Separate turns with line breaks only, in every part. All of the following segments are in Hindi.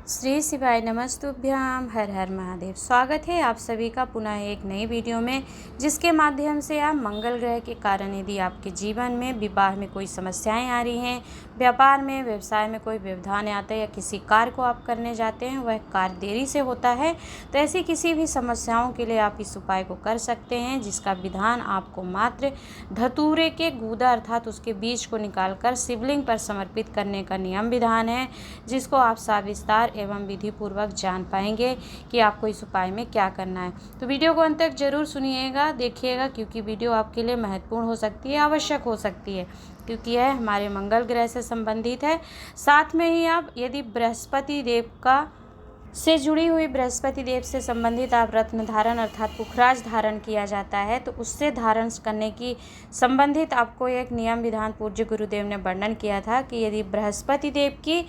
श्री शिवाय नमस्तुभ्याम। हर हर महादेव। स्वागत है आप सभी का पुनः एक नई वीडियो में, जिसके माध्यम से आप मंगल ग्रह के कारण यदि आपके जीवन में विवाह में कोई समस्याएं आ रही हैं, व्यापार में व्यवसाय में कोई व्यवधान आता है या किसी कार्य को आप करने जाते हैं वह कार्य देरी से होता है, तो ऐसी किसी भी समस्याओं के लिए आप इस उपाय को कर सकते हैं, जिसका विधान आपको मात्र धतूरे के गूदा अर्थात उसके बीज को निकालकर शिवलिंग पर समर्पित करने का नियम विधान है, जिसको आप सविस्तार एवं विधि पूर्वक जान पाएंगे कि आपको इस उपाय में क्या करना है। तो वीडियो को अंत तक जरूर सुनिएगा, देखिएगा, क्योंकि वीडियो आपके लिए महत्वपूर्ण हो सकती है, आवश्यक हो सकती है, क्योंकि यह हमारे मंगल ग्रह से संबंधित है। साथ में ही आप यदि बृहस्पति देव का से जुड़ी हुई बृहस्पति देव से संबंधित आप रत्न धारण अर्थात पुखराज धारण किया जाता है, तो उससे धारण करने की संबंधित आपको एक नियम विधान पूज्य गुरुदेव ने वर्णन किया था कि यदि बृहस्पति देव की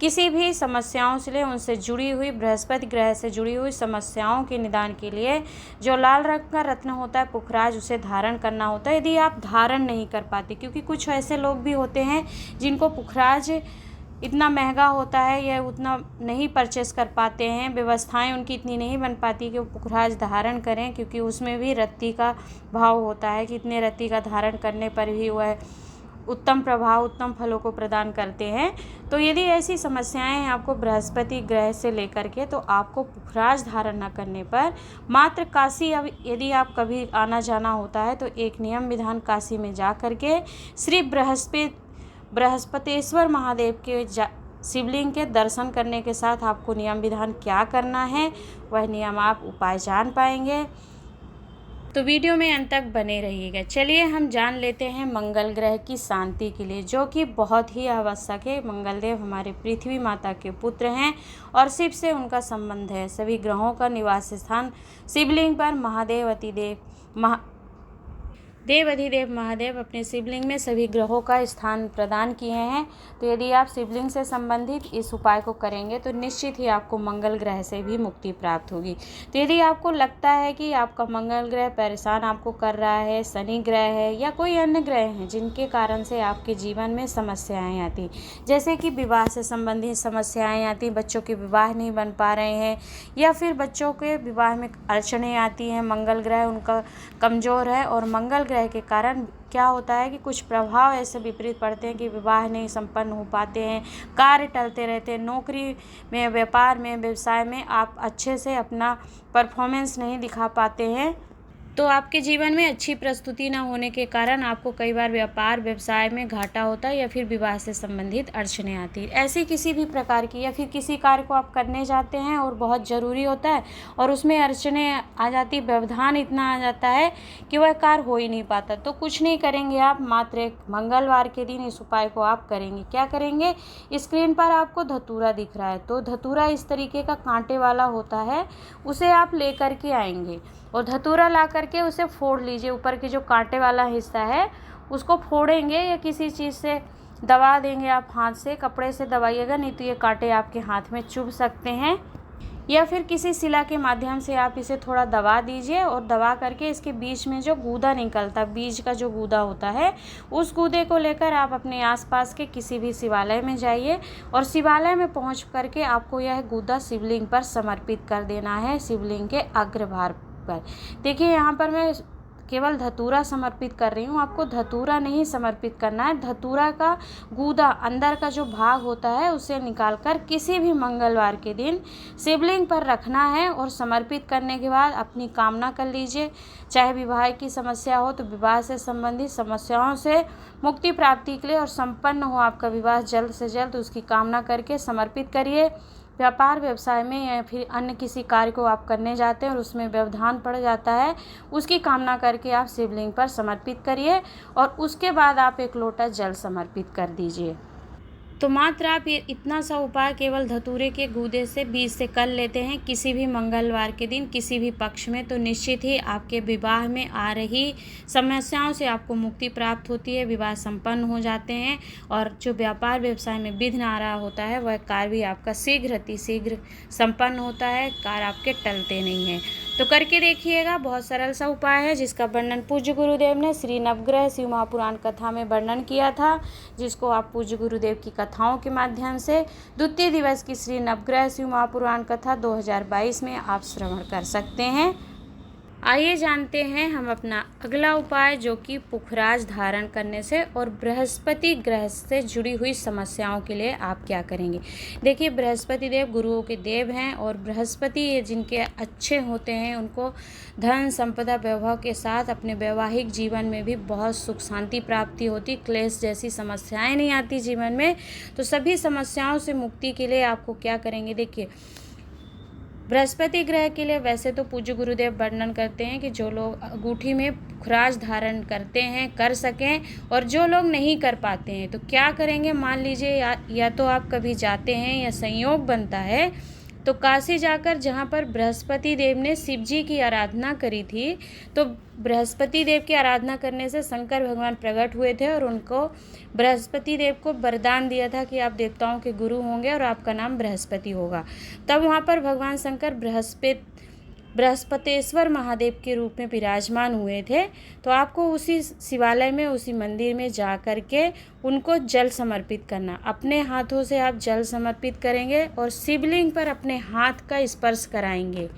किसी भी समस्याओं से उनसे जुड़ी हुई बृहस्पति ग्रह से जुड़ी हुई समस्याओं के निदान के लिए जो लाल रंग का रत्न होता है पुखराज, उसे धारण करना होता है। यदि आप धारण नहीं कर पाते, क्योंकि कुछ ऐसे लोग भी होते हैं जिनको पुखराज इतना महंगा होता है या उतना नहीं परचेस कर पाते हैं, व्यवस्थाएं उनकी इतनी नहीं बन पाती कि वो पुखराज धारण करें, क्योंकि उसमें भी रत्ती का भाव होता है कि इतने रत्ती का धारण करने पर भी वह उत्तम प्रभाव उत्तम फलों को प्रदान करते हैं। तो यदि ऐसी समस्याएं हैं आपको बृहस्पति ग्रह से लेकर के, तो आपको पुखराज धारण न करने पर मात्र काशी, अब यदि आप कभी आना जाना होता है तो एक नियम विधान काशी में जा करके श्री बृहस्पतेश्वर महादेव के शिवलिंग के दर्शन करने के साथ आपको नियम विधान क्या करना है वह नियम आप उपाय जान पाएंगे। तो वीडियो में अंत तक बने रहिएगा। चलिए हम जान लेते हैं मंगल ग्रह की शांति के लिए, जो कि बहुत ही आवश्यक है। मंगल देव हमारे पृथ्वी माता के पुत्र हैं और शिव से उनका संबंध है। सभी ग्रहों का निवास स्थान शिवलिंग पर महादेव अधिदेव महादेव अपने शिवलिंग में सभी ग्रहों का स्थान प्रदान किए हैं। तो यदि आप शिवलिंग से संबंधित इस उपाय को करेंगे तो निश्चित ही आपको मंगल ग्रह से भी मुक्ति प्राप्त होगी। तो यदि आपको लगता है कि आपका मंगल ग्रह परेशान आपको कर रहा है, शनि ग्रह है या कोई अन्य ग्रह हैं जिनके कारण से आपके जीवन में समस्याएं आती, जैसे कि विवाह से संबंधित समस्याएं आती, बच्चों के विवाह नहीं बन पा रहे हैं या फिर बच्चों के विवाह में अड़चनें आती हैं, मंगल ग्रह उनका कमज़ोर है और मंगल ग्रह के कारण क्या होता है कि कुछ प्रभाव ऐसे विपरीत पड़ते हैं कि विवाह नहीं संपन्न हो पाते हैं, कार्य टलते रहते हैं, नौकरी में, व्यापार में, व्यवसाय में आप अच्छे से अपना परफॉर्मेंस नहीं दिखा पाते हैं। तो आपके जीवन में अच्छी प्रस्तुति न होने के कारण आपको कई बार व्यापार व्यवसाय में घाटा होता है या फिर विवाह से संबंधित अड़चनें आती है। ऐसी किसी भी प्रकार की या फिर किसी कार्य को आप करने जाते हैं और बहुत ज़रूरी होता है और उसमें अड़चनें आ जाती, व्यवधान इतना आ जाता है कि वह कार्य हो ही नहीं पाता, तो कुछ नहीं करेंगे आप, मात्र एक मंगलवार के दिन इस उपाय को आप करेंगे। क्या करेंगे? स्क्रीन पर आपको धतूरा दिख रहा है, तो धतूरा इस तरीके का कांटे वाला होता है, उसे आप ले करके आएंगे और धतूरा ला करके उसे फोड़ लीजिए। ऊपर की जो कांटे वाला हिस्सा है उसको फोड़ेंगे या किसी चीज़ से दबा देंगे, आप हाथ से, कपड़े से दबाइएगा, नहीं तो ये कांटे आपके हाथ में चुभ सकते हैं, या फिर किसी शिला के माध्यम से आप इसे थोड़ा दबा दीजिए और दबा करके इसके बीच में जो गूदा निकलता, बीज का जो गूदा होता है, उस गूदे को लेकर आप अपने आसपास के किसी भी शिवालय में जाइए और शिवालय में पहुंच करके आपको यह गूदा शिवलिंग पर समर्पित कर देना है, शिवलिंग के अग्रभाग पर। देखिए यहाँ पर मैं केवल धतूरा समर्पित कर रही हूँ, आपको धतूरा नहीं समर्पित करना है। धतूरा का गूदा अंदर का जो भाग होता है उसे निकालकर किसी भी मंगलवार के दिन शिवलिंग पर रखना है और समर्पित करने के बाद अपनी कामना कर लीजिए। चाहे विवाह की समस्या हो तो विवाह से संबंधित समस्याओं से मुक्ति प्राप्ति के लिए और संपन्न हो आपका विवाह जल्द से जल्द, उसकी कामना करके समर्पित करिए। व्यापार व्यवसाय में या फिर अन्य किसी कार्य को आप करने जाते हैं और उसमें व्यवधान पड़ जाता है, उसकी कामना करके आप शिवलिंग पर समर्पित करिए और उसके बाद आप एक लोटा जल समर्पित कर दीजिए। तो मात्र आप ये इतना सा उपाय केवल धतूरे के गूदे से बीज से कर लेते हैं किसी भी मंगलवार के दिन किसी भी पक्ष में, तो निश्चित ही आपके विवाह में आ रही समस्याओं से आपको मुक्ति प्राप्त होती है, विवाह संपन्न हो जाते हैं और जो व्यापार व्यवसाय में विघ्न आ रहा होता है वह कार्य भी आपका शीघ्र अतिशीघ्र संपन्न होता है, कार्य आपके टलते नहीं हैं। तो करके देखिएगा। बहुत सरल सा उपाय है जिसका वर्णन पूज्य गुरुदेव ने श्री नवग्रह शिव महापुराण कथा में वर्णन किया था, जिसको आप पूज्य गुरुदेव की कथाओं के माध्यम से द्वितीय दिवस की श्री नवग्रह शिव महापुराण कथा 2022 में आप श्रवण कर सकते हैं। आइए जानते हैं हम अपना अगला उपाय, जो कि पुखराज धारण करने से और बृहस्पति ग्रह से जुड़ी हुई समस्याओं के लिए आप क्या करेंगे। देखिए, बृहस्पति देव गुरुओं के देव हैं और बृहस्पति जिनके अच्छे होते हैं उनको धन संपदा वैभव के साथ अपने वैवाहिक जीवन में भी बहुत सुख शांति प्राप्ति होती, क्लेश जैसी समस्याएं नहीं आती जीवन में। तो सभी समस्याओं से मुक्ति के लिए आपको क्या करेंगे। देखिए, बृहस्पति ग्रह के लिए वैसे तो पूज्य गुरुदेव वर्णन करते हैं कि जो लोग अंगूठी में पुखराज धारण करते हैं कर सकें, और जो लोग नहीं कर पाते हैं तो क्या करेंगे। मान लीजिए या तो आप कभी जाते हैं या संयोग बनता है तो काशी जाकर, जहाँ पर बृहस्पति देव ने शिव जी की आराधना करी थी, तो बृहस्पति देव की आराधना करने से शंकर भगवान प्रकट हुए थे और उनको बृहस्पति देव को वरदान दिया था कि आप देवताओं के गुरु होंगे और आपका नाम बृहस्पति होगा। तब वहाँ पर भगवान शंकर बृहस्पतेश्वर महादेव के रूप में विराजमान हुए थे। तो आपको उसी शिवालय में, उसी मंदिर में जा कर के उनको जल समर्पित करना। अपने हाथों से आप जल समर्पित करेंगे और शिवलिंग पर अपने हाथ का स्पर्श कराएंगे।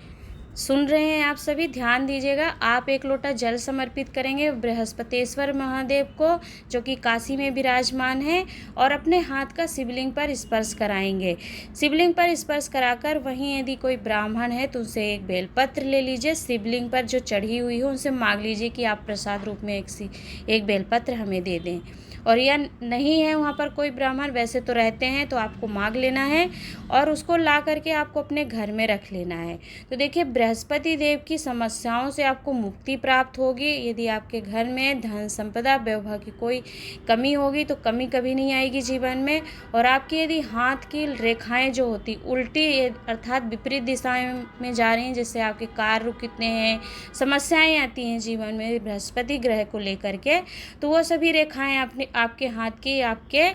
सुन रहे हैं आप सभी, ध्यान दीजिएगा। आप 1 लोटा जल समर्पित करेंगे बृहस्पतेश्वर महादेव को, जो कि काशी में विराजमान है, और अपने हाथ का शिवलिंग पर स्पर्श कराएंगे। शिवलिंग पर स्पर्श कराकर वहीं यदि कोई ब्राह्मण है तो उनसे 1 बेलपत्र ले लीजिए। शिवलिंग पर जो चढ़ी हुई हो उनसे मांग लीजिए कि आप प्रसाद रूप में एक बेलपत्र हमें दे दें। और या नहीं है वहाँ पर कोई ब्राह्मण, वैसे तो रहते हैं, तो आपको मांग लेना है और उसको ला करके आपको अपने घर में रख लेना है। तो देखिए, बृहस्पति देव की समस्याओं से आपको मुक्ति प्राप्त होगी। यदि आपके घर में धन संपदा वैभव की कोई कमी होगी तो कमी कभी नहीं आएगी जीवन में। और आपकी यदि हाथ की रेखाएं जो होती उल्टी अर्थात विपरीत दिशाएं में जा रही हैं, जिससे आपके कार्य रुकते हैं, समस्याएं आती हैं जीवन में बृहस्पति ग्रह को लेकर के, तो वो सभी रेखाएं आपके हाथ की आपके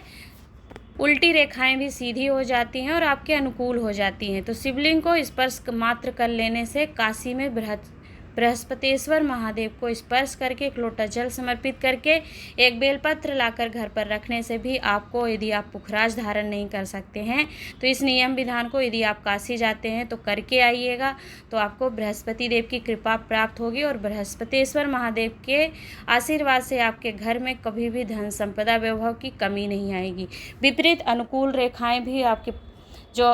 उल्टी रेखाएं भी सीधी हो जाती हैं और आपके अनुकूल हो जाती हैं। तो शिवलिंग को स्पर्श मात्र कर लेने से, काशी में बृहस्पतेश्वर महादेव को स्पर्श करके 1 लोटा जल समर्पित करके 1 बेलपत्र लाकर घर पर रखने से भी आपको, यदि आप पुखराज धारण नहीं कर सकते हैं तो इस नियम विधान को यदि आप काशी जाते हैं तो करके आइएगा, तो आपको बृहस्पति देव की कृपा प्राप्त होगी और बृहस्पतेश्वर महादेव के आशीर्वाद से आपके घर में कभी भी धन संपदा वैभव की कमी नहीं आएगी। विपरीत अनुकूल रेखाएं भी, आपके जो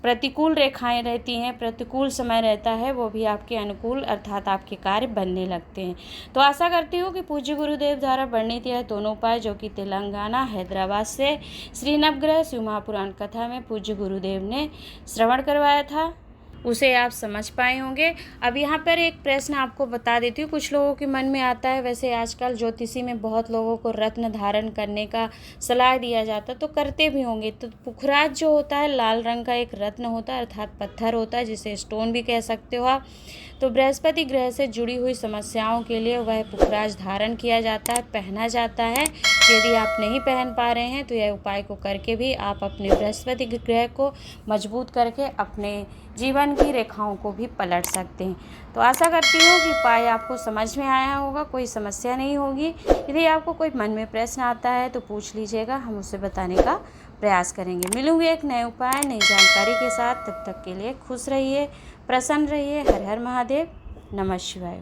प्रतिकूल रेखाएं रहती हैं, प्रतिकूल समय रहता है, वो भी आपके अनुकूल अर्थात आपके कार्य बनने लगते हैं। तो आशा करती हूँ कि पूज्य गुरुदेव द्वारा वर्णित यह दोनों उपाय, जो कि तेलंगाना हैदराबाद से श्री नवग्रह शिव महापुराण कथा में पूज्य गुरुदेव ने श्रवण करवाया था, उसे आप समझ पाए होंगे। अब यहाँ पर एक प्रश्न आपको बता देती हूँ, कुछ लोगों के मन में आता है। वैसे आजकल ज्योतिषी में बहुत लोगों को रत्न धारण करने का सलाह दिया जाता है, तो करते भी होंगे। तो पुखराज जो होता है लाल रंग का एक रत्न होता है, अर्थात पत्थर होता है, जिसे स्टोन भी कह सकते हो आप। तो बृहस्पति ग्रह से जुड़ी हुई समस्याओं के लिए वह पुखराज धारण किया जाता है, पहना जाता है। यदि आप नहीं पहन पा रहे हैं तो यह उपाय को करके भी आप अपने बृहस्पति ग्रह को मजबूत करके अपने जीवन की रेखाओं को भी पलट सकते हैं। तो आशा करती हूँ कि उपाय आपको समझ में आया होगा, कोई समस्या नहीं होगी। यदि आपको कोई मन में प्रश्न आता है तो पूछ लीजिएगा, हम उसे बताने का प्रयास करेंगे। मिलूंगे एक नए उपाय, नई जानकारी के साथ। तब तक के लिए खुश रहिए, प्रसन्न रहिए। हर हर महादेव, नमः शिवाय।